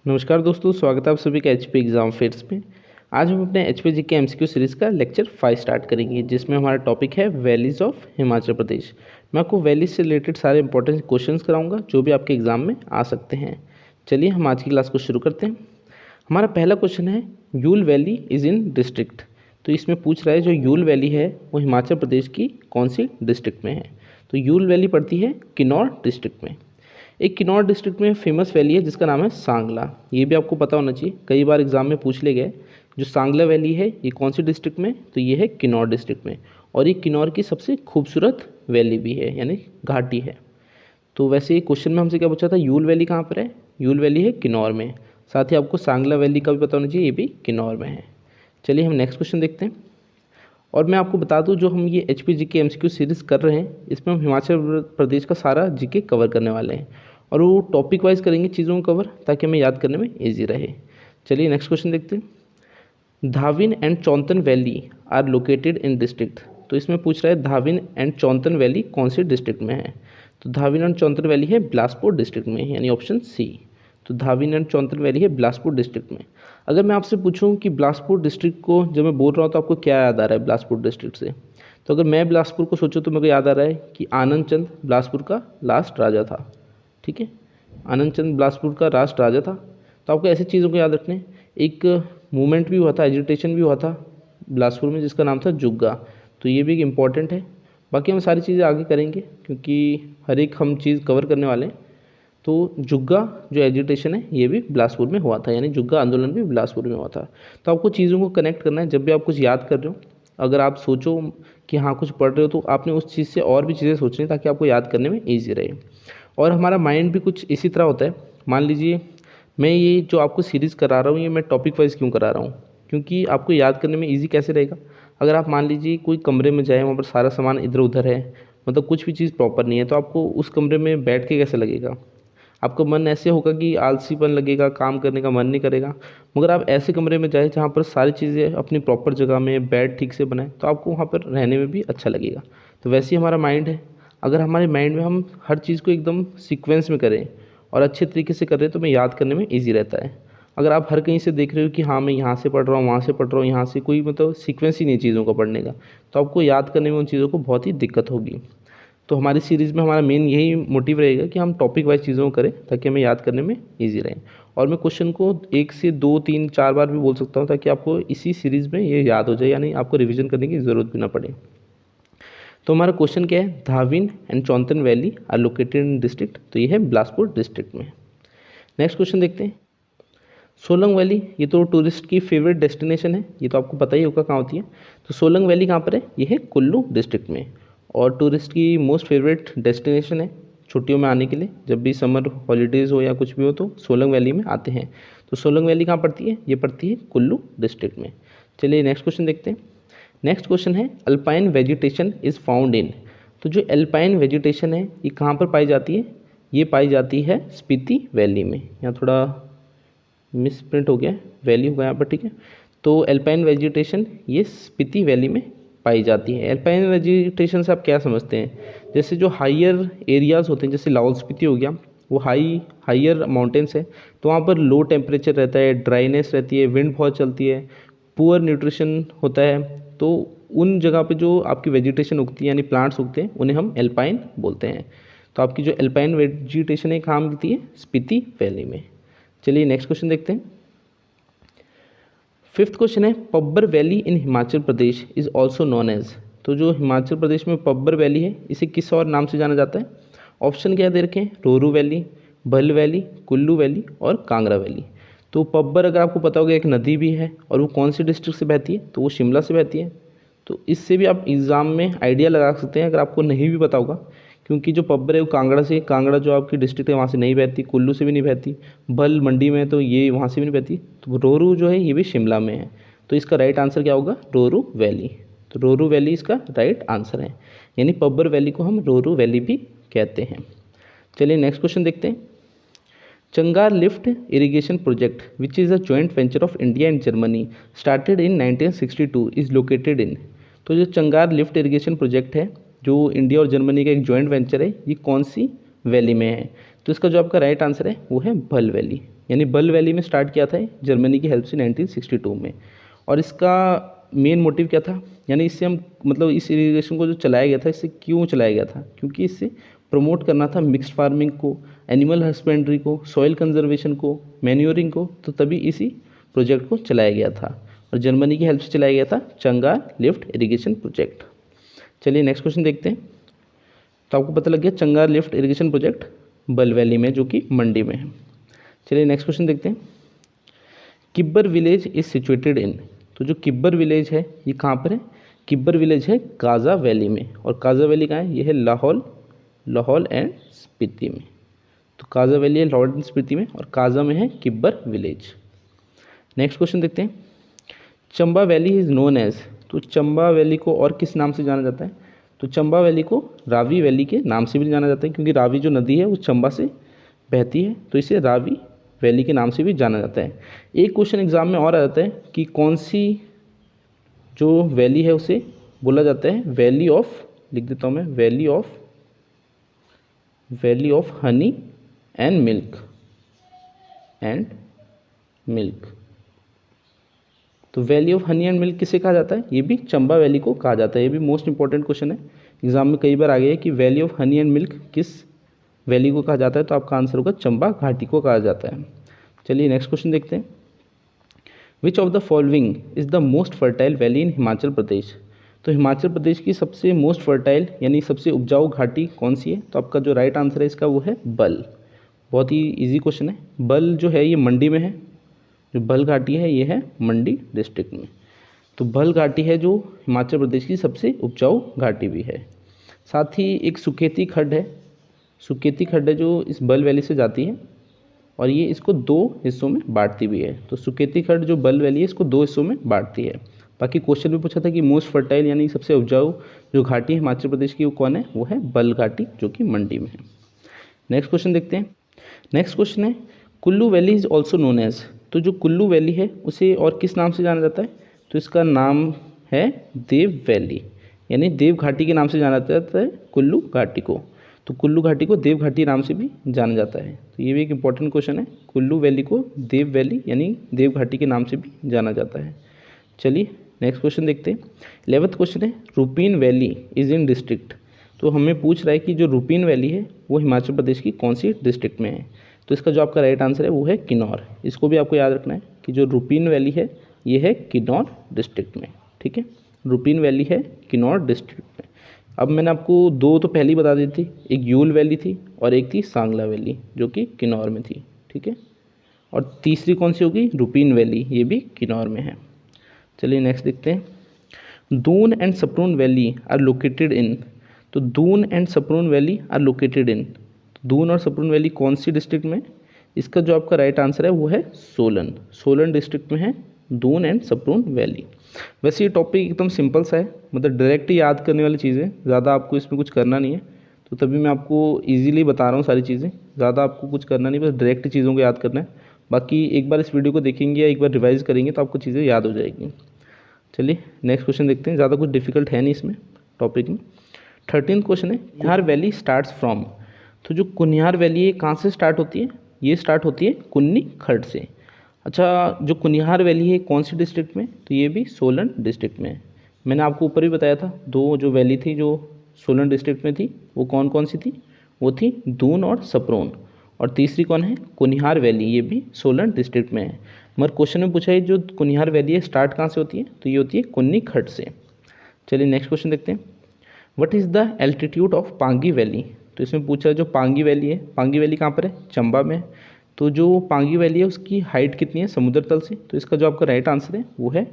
नमस्कार दोस्तों, स्वागत है आप सभी का एचपी एग्जाम फेयर्स में। आज हम अपने एचपी जीके एमसीक्यू सीरीज़ का लेक्चर 5 स्टार्ट करेंगे, जिसमें हमारा टॉपिक है वैलीज ऑफ हिमाचल प्रदेश। मैं आपको वैलीज से रिलेटेड सारे इंपॉर्टेंट क्वेश्चंस कराऊंगा जो भी आपके एग्जाम में आ सकते हैं। चलिए हम आज की क्लास को शुरू करते हैं। हमारा पहला क्वेश्चन है, you'll valley is in district. तो इसमें पूछ रहा है जो यूल वैली है वो हिमाचल प्रदेश की कौन सी डिस्ट्रिक्ट में है। तो यूल वैली पड़ती है किन्नौर डिस्ट्रिक्ट में। एक किन्नौर डिस्ट्रिक्ट में फेमस वैली है जिसका नाम है सांगला। ये भी आपको पता होना चाहिए, कई बार एग्जाम में पूछ ले गए। जो सांगला वैली है ये कौन सी डिस्ट्रिक्ट में, तो ये है किन्नौर डिस्ट्रिक्ट में। और ये किन्नौर की सबसे खूबसूरत वैली भी है, यानी घाटी है। तो वैसे ये क्वेश्चन में हमसे क्या पूछा था, यूल वैली कहाँ पर है। यूल वैली है किन्नौर में। साथ ही आपको सांगला वैली का भी पता होना चाहिए, ये भी किन्नौर में है। चलिए हम नेक्स्ट क्वेश्चन देखते हैं। और मैं आपको बता दूं, जो हम ये एच पी जी के एम सी क्यू सीरीज़ कर रहे हैं इसमें हम हिमाचल प्रदेश का सारा जीके कवर करने वाले हैं। और वो टॉपिक वाइज करेंगे चीज़ों को कवर, ताकि हमें याद करने में ईजी रहे। चलिए नेक्स्ट क्वेश्चन देखते हैं। Dhavin and Chauntan valley are located in district. तो इसमें पूछ रहा है धाविन एंड चौंतन वैली कौन सी डिस्ट्रिक्ट में है। तो धाविन एंड चौंतन वैली है बिलासपुर डिस्ट्रिक्ट में, यानी ऑप्शन सी। तो धाविन एंड चौंतन वैली है बिलासपुर डिस्ट्रिक्ट में। अगर मैं आपसे पूछूं कि बिलासपुर डिस्ट्रिक्ट को जब मैं बोल रहा हूँ तो आपको क्या याद आ रहा है बिलासपुर डिस्ट्रिक्ट से, तो अगर मैं बिलासपुर को सोचूं तो मेरे को याद आ रहा है कि आनंद चंद बिलासपुर का लास्ट राजा था। ठीक है, आनंद चंद बिलासपुर का लास्ट राजा था। तो आपको ऐसी चीज़ों को याद रखने हैं। एक मूवमेंट भी हुआ था, एजिटेशन भी हुआ था बिलासपुर में, जिसका नाम था जुग्गा। तो ये भी एक इम्पॉर्टेंट है। बाकी हम सारी चीज़ें आगे करेंगे क्योंकि हर एक हम चीज़ कवर करने वाले हैं। तो जुग्गा जो एजिटेशन है ये भी बिलासपुर में हुआ था, यानी जुग्गा आंदोलन भी बिलासपुर में हुआ था। तो आपको चीज़ों को कनेक्ट करना है। जब भी आप कुछ याद कर रहे हो, अगर आप सोचो कि हाँ कुछ पढ़ रहे हो, तो आपने उस चीज़ से और भी चीज़ें सोचनी ताकि आपको याद करने में ईजी रहे। और हमारा माइंड भी कुछ इसी तरह होता है। मान लीजिए मैं ये जो आपको सीरीज़ करा रहा हूँ, ये मैं टॉपिक वाइज क्यों करा रहा हूँ, क्योंकि आपको याद करने में ईजी कैसे रहेगा। अगर आप मान लीजिए कोई कमरे में जाए, वहाँ पर सारा सामान इधर उधर है, मतलब कुछ भी चीज़ प्रॉपर नहीं है, तो आपको उस कमरे में बैठ के कैसे लगेगा। आपका मन ऐसे होगा कि आलसीपन लगेगा, काम करने का मन नहीं करेगा। मगर आप ऐसे कमरे में जाए जहाँ पर सारी चीज़ें अपनी प्रॉपर जगह में, बेड ठीक से बनाए, तो आपको वहाँ पर रहने में भी अच्छा लगेगा। तो वैसे ही हमारा माइंड है। अगर हमारे माइंड में हम हर चीज़ को एकदम सीक्वेंस में करें और अच्छे तरीके से करें तो हमें याद करने में ईजी रहता है। अगर आप हर कहीं से देख रहे हो कि हाँ मैं यहाँ से पढ़ रहा हूँ, वहाँ से पढ़ रहा हूँ, यहाँ से कोई मतलब सीक्वेंस ही नहीं चीज़ों का पढ़ने का, तो आपको याद करने में उन चीज़ों को बहुत ही दिक्कत होगी। तो हमारी सीरीज़ में हमारा मेन यही मोटिव रहेगा कि हम टॉपिक वाइज चीज़ों को करें ताकि हमें याद करने में ईजी रहे। और मैं क्वेश्चन को 1 से 2, 3, 4 बार भी बोल सकता हूँ ताकि आपको इसी सीरीज़ में ये याद हो जाए, यानी आपको रिवीजन करने की ज़रूरत भी ना पड़े। तो हमारा क्वेश्चन क्या है, Dhavin and Chauntan valley are located in district. तो ये है बिलासपुर डिस्ट्रिक्ट में। नेक्स्ट क्वेश्चन देखते हैं। सोलंग वैली, ये तो टूरिस्ट की फेवरेट डेस्टिनेशन है, ये तो आपको पता ही होगा कहाँ होती है। तो सोलंग वैली कहाँ पर है, ये है कुल्लू डिस्ट्रिक्ट में। और टूरिस्ट की मोस्ट फेवरेट डेस्टिनेशन है छुट्टियों में आने के लिए। जब भी समर हॉलीडेज़ हो या कुछ भी हो तो सोलंग वैली में आते हैं। तो सोलंग वैली कहाँ पड़ती है, ये पड़ती है कुल्लू डिस्ट्रिक्ट में। चलिए नेक्स्ट क्वेश्चन देखते हैं। नेक्स्ट क्वेश्चन है, alpine vegetation is found in. तो जो अल्पाइन वेजिटेशन है ये कहाँ पर पाई जाती है, ये पाई जाती है स्पीति वैली में। यहाँ थोड़ा मिस प्रिंट हो गया, वैली होगा यहाँ पर, ठीक है। तो एल्पाइन वेजिटेशन ये स्पीति वैली में पाई जाती है। एल्पाइन वेजिटेशन से आप क्या समझते हैं, जैसे जो हाइयर एरियाज़ होते हैं, जैसे लाहौल स्पीति हो गया, वो हाइयर माउंटेन्स है, तो वहाँ पर लो टेम्परेचर रहता है, ड्राइनेस रहती है, विंड बहुत चलती है, पुअर न्यूट्रिशन होता है। तो उन जगह पे जो आपकी वेजिटेशन उगती है, यानी प्लांट्स उगते हैं, उन्हें हम एल्पाइन बोलते हैं। तो आपकी जो एल्पाइन वेजिटेशन है कहाँ मिलती है, स्पीति वैली में। चलिए नेक्स्ट क्वेश्चन देखते हैं। फिफ्थ क्वेश्चन है, Pabbar valley in Himachal Pradesh is also known as. तो जो हिमाचल प्रदेश में पब्बर वैली है इसे किस और नाम से जाना जाता है। ऑप्शन क्या दे रखे हैं, रोरू वैली, भल वैली, कुल्लू वैली और कांगड़ा वैली। तो पब्बर अगर आपको पता होगा एक नदी भी है, और वो कौन सी डिस्ट्रिक्ट से बहती है, तो वो शिमला से बहती है। तो इससे भी आप एग्ज़ाम में आइडिया लगा सकते हैं अगर आपको नहीं भी पता होगा, क्योंकि जो पब्बर है वो कांगड़ा से, कांगड़ा जो आपकी डिस्ट्रिक्ट है वहाँ से नहीं बहती, कुल्लू से भी नहीं बहती, भल मंडी में तो ये वहाँ से भी नहीं बहती। तो रोरू जो है ये भी शिमला में है। तो इसका राइट आंसर क्या होगा, रोरू वैली। तो रोरू वैली इसका राइट आंसर है, यानी पब्बर वैली को हम रोरू वैली भी कहते हैं। चलिए नेक्स्ट क्वेश्चन देखते हैं। Changar lift irrigation project which is a joint venture of India and Germany started in 1962 is located in. तो जो चंगार लिफ्ट इरिगेशन प्रोजेक्ट है जो इंडिया और जर्मनी का एक जॉइंट वेंचर है, ये कौन सी वैली में है। तो इसका जो आपका राइट आंसर है वो है भल वैली, यानी बल वैली में स्टार्ट किया था जर्मनी की हेल्प से 1962 में। और इसका मेन मोटिव क्या था, यानी इससे हम मतलब इस इरिगेशन को जो चलाया गया था, इससे क्यों चलाया गया था, क्योंकि इससे प्रमोट करना था मिक्स्ड फार्मिंग को, एनिमल हस्बेंड्री को, सॉइल कंजर्वेशन को, मैन्योरिंग को, तो तभी इसी प्रोजेक्ट को चलाया गया था और जर्मनी की हेल्प से चलाया गया था चंगार लिफ्ट इरिगेशन प्रोजेक्ट। चलिए नेक्स्ट क्वेश्चन देखते हैं। तो आपको पता लग गया चंगार लिफ्ट इरिगेशन प्रोजेक्ट बल वैली में जो कि मंडी में है। चलिए नेक्स्ट क्वेश्चन देखते हैं। Kibber village is situated in, तो जो किब्बर विलेज है ये कहाँ पर है, किब्बर विलेज है काजा वैली में। और काजा वैली कहाँ है, ये है लाहौल एंड स्पीति में। तो काजा वैली है लाहौल एंड स्पीति में और काजा में है किब्बर विलेज। नेक्स्ट क्वेश्चन देखते हैं। Chamba valley is known as, तो चंबा वैली को और किस नाम से जाना जाता है, तो चंबा वैली को रावी वैली के नाम से भी जाना जाता है, क्योंकि रावी जो नदी है वो चंबा से बहती है, तो इसे रावी वैली के नाम से भी जाना जाता है। एक क्वेश्चन एग्जाम में और आ जाता है कि कौन सी जो वैली है उसे बोला जाता है वैली ऑफ, लिख देता हूँ मैं, valley of honey and milk. तो valley of honey and milk किसे कहा जाता है, ये भी चंबा वैली को कहा जाता है। ये भी मोस्ट इंपॉर्टेंट क्वेश्चन है, एग्जाम में कई बार आ गया है कि valley of honey and milk किस वैली को कहा जाता है, तो आपका आंसर होगा चंबा घाटी को कहा जाता है। चलिए नेक्स्ट क्वेश्चन देखते हैं। Which of the following is the most fertile valley in Himachal Pradesh, तो हिमाचल प्रदेश की सबसे मोस्ट फर्टाइल यानी सबसे उपजाऊ घाटी कौन सी है, तो आपका जो राइट आंसर है इसका वो है बल। बहुत ही इजी क्वेश्चन है। बल जो है ये मंडी में है, जो बल घाटी है ये है मंडी डिस्ट्रिक्ट में। तो बल घाटी है जो हिमाचल प्रदेश की सबसे उपजाऊ घाटी भी है। साथ ही एक सुकेती खड्ड है जो इस बल वैली से जाती है और ये इसको दो हिस्सों में बांटती भी है। तो सुकेती खड्ड जो बल वैली है इसको दो हिस्सों में बांटती है। बाकी क्वेश्चन में पूछा था कि मोस्ट फर्टाइल यानी सबसे उपजाऊ जो घाटी है हिमाचल प्रदेश की वो कौन है, वो है बल घाटी जो कि मंडी में है। नेक्स्ट क्वेश्चन देखते हैं। नेक्स्ट क्वेश्चन है Kullu valley is also known as, तो जो कुल्लू वैली है उसे और किस नाम से जाना जाता है, तो इसका नाम है देव वैली, यानी देव घाटी के नाम से जाना जाता है कुल्लू घाटी को। तो कुल्लू घाटी को देव घाटी नाम से भी जाना जाता है। तो ये भी एक इंपॉर्टेंट क्वेश्चन है, कुल्लू वैली को देव वैली यानी देव घाटी के नाम से भी जाना जाता है। चलिए नेक्स्ट क्वेश्चन देखते हैं। 11th क्वेश्चन है Rupin valley is in district, तो हमें पूछ रहा है कि जो रुपीन वैली है वो हिमाचल प्रदेश की कौन सी डिस्ट्रिक्ट में है, तो इसका जो आपका राइट आंसर है वो है किन्नौर। इसको भी आपको याद रखना है कि जो रुपीन वैली है ये है किन्नौर डिस्ट्रिक्ट में। ठीक है, रुपीन वैली है किन्नौर डिस्ट्रिक्ट में। अब मैंने आपको दो तो पहले ही बता दी थी, एक यूल वैली थी और एक थी सांगला वैली जो कि किन्नौर में थी। ठीक है, और तीसरी कौन सी होगी, रुपीन वैली, ये भी किन्नौर में है। चलिए नेक्स्ट देखते हैं। Doon and Saproon valley are located in, तो Doon and Saproon valley are located in, Doon और सपरून वैली कौन सी डिस्ट्रिक्ट में, इसका जो आपका राइट आंसर है वो है सोलन डिस्ट्रिक्ट में है दून एंड सपरून वैली। वैसे ये टॉपिक एकदम सिंपल सा है, मतलब डायरेक्ट याद करने वाली चीज़ें, ज़्यादा आपको इसमें कुछ करना नहीं है, तो तभी मैं आपको इजीली बता रहा हूँ सारी चीज़ें, ज़्यादा आपको कुछ करना नहीं, बस डायरेक्ट चीज़ों को याद करना है। बाकी एक बार इस वीडियो को देखेंगे या एक बार रिवाइज करेंगे तो आपको चीज़ें याद हो जाएगी। चलिए नेक्स्ट क्वेश्चन देखते हैं, ज़्यादा कुछ डिफिकल्ट है नहीं इसमें टॉपिक में। 13th क्वेश्चन है कुनिहार वैली स्टार्ट्स फ्रॉम, तो जो कुनिहार वैली है कहाँ से स्टार्ट होती है, ये स्टार्ट होती है कुन्नी खड्ड से। अच्छा, जो कुनिहार वैली है कौन सी डिस्ट्रिक्ट में, तो ये भी सोलन डिस्ट्रिक्ट में है। मैंने आपको ऊपर भी बताया था दो जो वैली थी जो सोलन डिस्ट्रिक्ट में थी वो कौन कौन सी थी, वो थी दून और सपरोन, और तीसरी कौन है कुनिहार वैली, ये भी सोलन डिस्ट्रिक्ट में है। मगर क्वेश्चन में पूछा है जो कुनिहार वैली है स्टार्ट कहाँ से होती है, तो ये होती है कुन्नी खड्ड से। चलिए नेक्स्ट क्वेश्चन देखते हैं। What is the altitude of Pangi valley, तो इसमें पूछा जो पांगी वैली है, पांगी वैली कहाँ पर है, चंबा में। तो जो पांगी वैली है उसकी हाइट कितनी है समुद्र तल से, तो इसका जो आपका राइट आंसर है वो है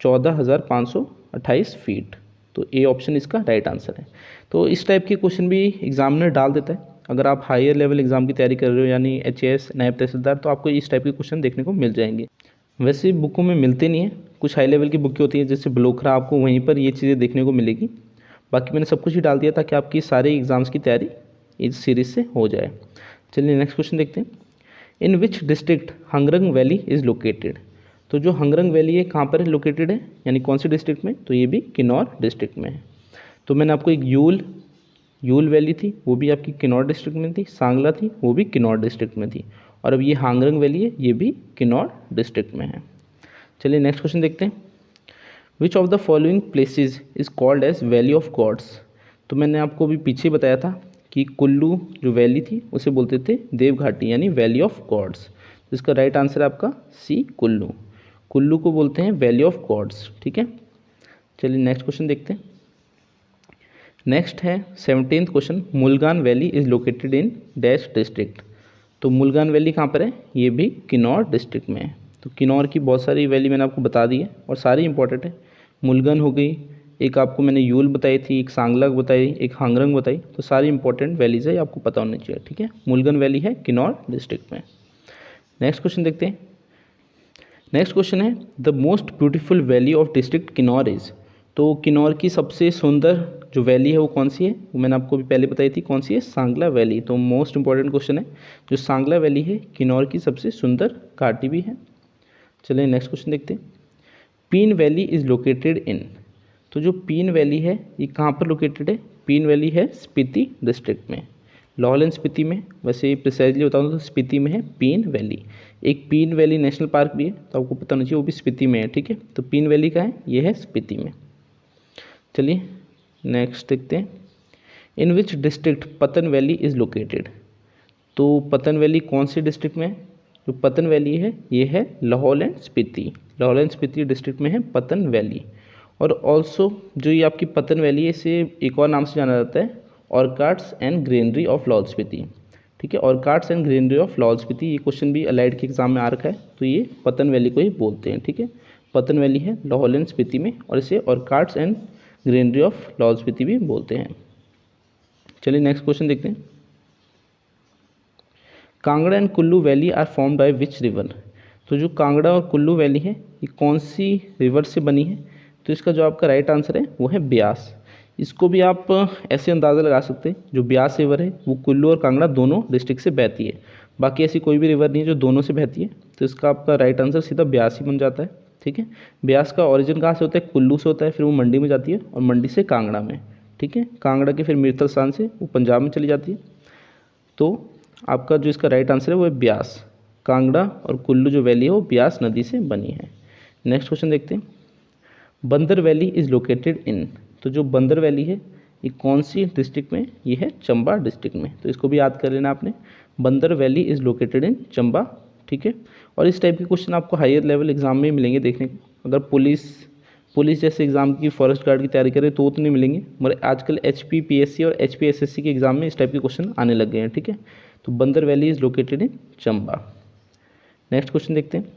14,528 फीट। तो ए ऑप्शन इसका राइट आंसर है। तो इस टाइप के क्वेश्चन भी एग्जामिनर डाल देता है। अगर आप हायर लेवल एग्जाम की तैयारी कर रहे हो यानी HAS नायब तहसीलदार, तो आपको इस टाइप के क्वेश्चन देखने को मिल जाएंगे। वैसे बुकों में मिलते नहीं है, कुछ हाई लेवल की बुकें होती हैं जैसे ब्लोखरा, आपको वहीं पर ये चीज़ें देखने को मिलेगी। बाकी मैंने सब कुछ ही डाल दिया ताकि आपकी सारे एग्जाम्स की तैयारी इस सीरीज़ से हो जाए। चलिए नेक्स्ट क्वेश्चन देखते हैं। In which district Hangrang valley is located, तो जो हंगरंग वैली है कहाँ पर लोकेटेड है, यानी कौन सी डिस्ट्रिक्ट में, तो ये भी किन्नौर डिस्ट्रिक्ट में है। तो मैंने आपको एक यूल वैली थी वो भी आपकी किन्नौर डिस्ट्रिक्ट में थी, सांगला थी वो भी किन्नौर डिस्ट्रिक्ट में थी, और अब ये हांगरंग वैली है, ये भी किन्नौर डिस्ट्रिक्ट में है। चलिए नेक्स्ट क्वेश्चन देखते हैं। Which of the following places is called as valley of gods. तो मैंने आपको अभी पीछे बताया था कि कुल्लू जो वैली थी उसे बोलते थे देवघाटी यानी वैली ऑफ गॉड्स। तो इसका राइट आंसर है आपका सी, कुल्लू। कुल्लू को बोलते हैं वैली ऑफ गॉड्स, ठीक है। चलिए नेक्स्ट क्वेश्चन देखते हैं। नेक्स्ट है 17th question, Mulgan valley is located in dash district. तो मुल्गान वैली कहाँ पर है, ये भी किन्नौर डिस्ट्रिक्ट में है। तो किन्नौर की बहुत सारी वैली मैंने आपको बता दी है और सारी इंपॉर्टेंट है। मुल्गन हो गई, एक आपको मैंने यूल बताई थी, एक सांगलक बताई, एक हांगरंग बताई। तो सारी इंपॉर्टेंट वैलीज है, ये आपको पता होनी चाहिए, ठीक है। मुल्गन वैली है किन्नौर डिस्ट्रिक्ट में। नेक्स्ट क्वेश्चन देखते हैं। नेक्स्ट क्वेश्चन है the most beautiful valley of district Kinnaur is. तो किन्नौर की सबसे सुंदर जो वैली है वो कौन सी है, वो मैंने आपको भी पहले बताई थी, कौन सी है, सांगला वैली। तो मोस्ट इंपॉर्टेंट क्वेश्चन है, जो सांगला वैली है किन्नौर की सबसे सुंदर घाटी भी है। चलिए नेक्स्ट क्वेश्चन देखते हैं। पीन वैली इज लोकेटेड इन। तो जो पीन वैली है ये कहाँ पर लोकेटेड है, पीन वैली है स्पीति डिस्ट्रिक्ट में, लाहौल एंड स्पीति में। वैसे प्रिसाइजली बताऊँ तो स्पीति में है पीन वैली। एक पीन वैली नेशनल पार्क भी है, तो आपको पता होना चाहिए, वो भी स्पीति में है, ठीक है। तो पीन वैली का है, ये है स्पीति में। चलिए नेक्स्ट देखते हैं। इन विच डिस्ट्रिक्ट पतन वैली इज लोकेटेड। तो पतन वैली कौन सी डिस्ट्रिक्ट में है, जो पतन वैली है ये है Lahaul and Spiti. Lahaul and Spiti district में है पतन वैली। और ऑल्सो जो ये आपकी पतन वैली है इसे एक और नाम से जाना जाता है orchards and greenery of Lahaul Spiti, ठीक है। Orchards and greenery of Lahaul Spiti, ये क्वेश्चन भी अलाइड के एग्जाम में आ रखा है, तो ये पतन वैली को ही बोलते हैं, ठीक है। पतन वैली है लाहौल एंड स्पीति में और इसे orchards and greenery of Lahaul Spiti भी बोलते हैं। चलिए नेक्स्ट क्वेश्चन देखते हैं। Kangra and Kullu valley are formed by which river. तो जो कांगड़ा और कुल्लू वैली है ये कौन सी रिवर से बनी है, तो इसका जो आपका राइट आंसर है वो है ब्यास। इसको भी आप ऐसे अंदाज़ा लगा सकते हैं, जो ब्यास रिवर है वो कुल्लू और कांगड़ा दोनों डिस्ट्रिक्ट से बहती है, बाकी ऐसी कोई भी रिवर नहीं है जो दोनों से बहती है। तो इसका आपका राइट आंसर सीधा ब्यास ही बन जाता है, ठीक है। ब्यास का ओरिजिन कहाँ से होता है, कुल्लू से होता है, फिर वो मंडी में जाती है और मंडी से कांगड़ा में, ठीक है। कांगड़ा के फिर मीरतल स्थान से वो पंजाब में चली जाती है। तो आपका जो इसका राइट आंसर है वो है ब्यास। कांगड़ा और कुल्लू जो वैली है वो ब्यास नदी से बनी है। नेक्स्ट क्वेश्चन देखते हैं। बंदर वैली इज लोकेटेड इन। तो जो बंदर वैली है ये कौन सी डिस्ट्रिक्ट में, ये है चंबा डिस्ट्रिक्ट में। तो इसको भी याद कर लेना आपने, बंदर वैली इज लोकेटेड इन चंबा, ठीक है। और इस टाइप के क्वेश्चन आपको हायर लेवल एग्जाम में मिलेंगे देखने को। अगर पुलिस जैसे एग्जाम की, फॉरेस्ट गार्ड की तैयारी करें तो नहीं मिलेंगे, मगर आजकल HPPSC और HPSSC के एग्जाम में इस टाइप के क्वेश्चन आने लग गए हैं, ठीक है। तो बंदर valley is located in Chamba. Next question देखते हैं।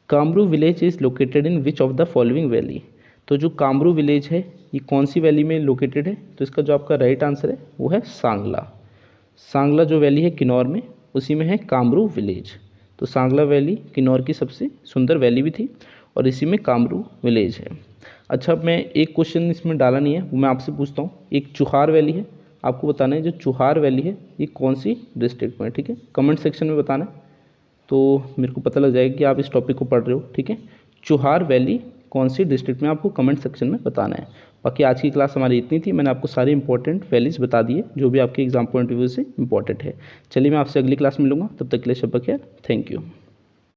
Kamru village is located in which of the following valley. तो जो कामरू विलेज है ये कौन सी वैली में लोकेटेड है, तो इसका जो आपका राइट आंसर है वो है सांगला। सांगला जो वैली है किन्नौर में, उसी में है कामरू विलेज। तो सांगला वैली किन्नौर की सबसे सुंदर वैली भी थी और इसी में कामरू विलेज है। अच्छा, मैं एक क्वेश्चन इसमें डाला नहीं है, वो मैं आपसे पूछता हूँ। एक चुहार वैली है, आपको बताना है जो चुहार वैली है ये कौन सी डिस्ट्रिक्ट में है, ठीक है। कमेंट सेक्शन में बताना है तो मेरे को पता लग जाएगा कि आप इस टॉपिक को पढ़ रहे हो, ठीक है। चुहार वैली कौन सी डिस्ट्रिक्ट में, आपको कमेंट सेक्शन में बताना है। बाकी आज की क्लास हमारी इतनी थी, मैंने आपको सारी इंपॉर्टेंट वैलीज बता दी है जो भी आपके एग्जाम पॉइंट ऑफ व्यू से इंपॉर्टेंट है। चलिए मैं आपसे अगली क्लास में मिलूंगा, तब तक के लिए शब्बा खैर, थैंक यू।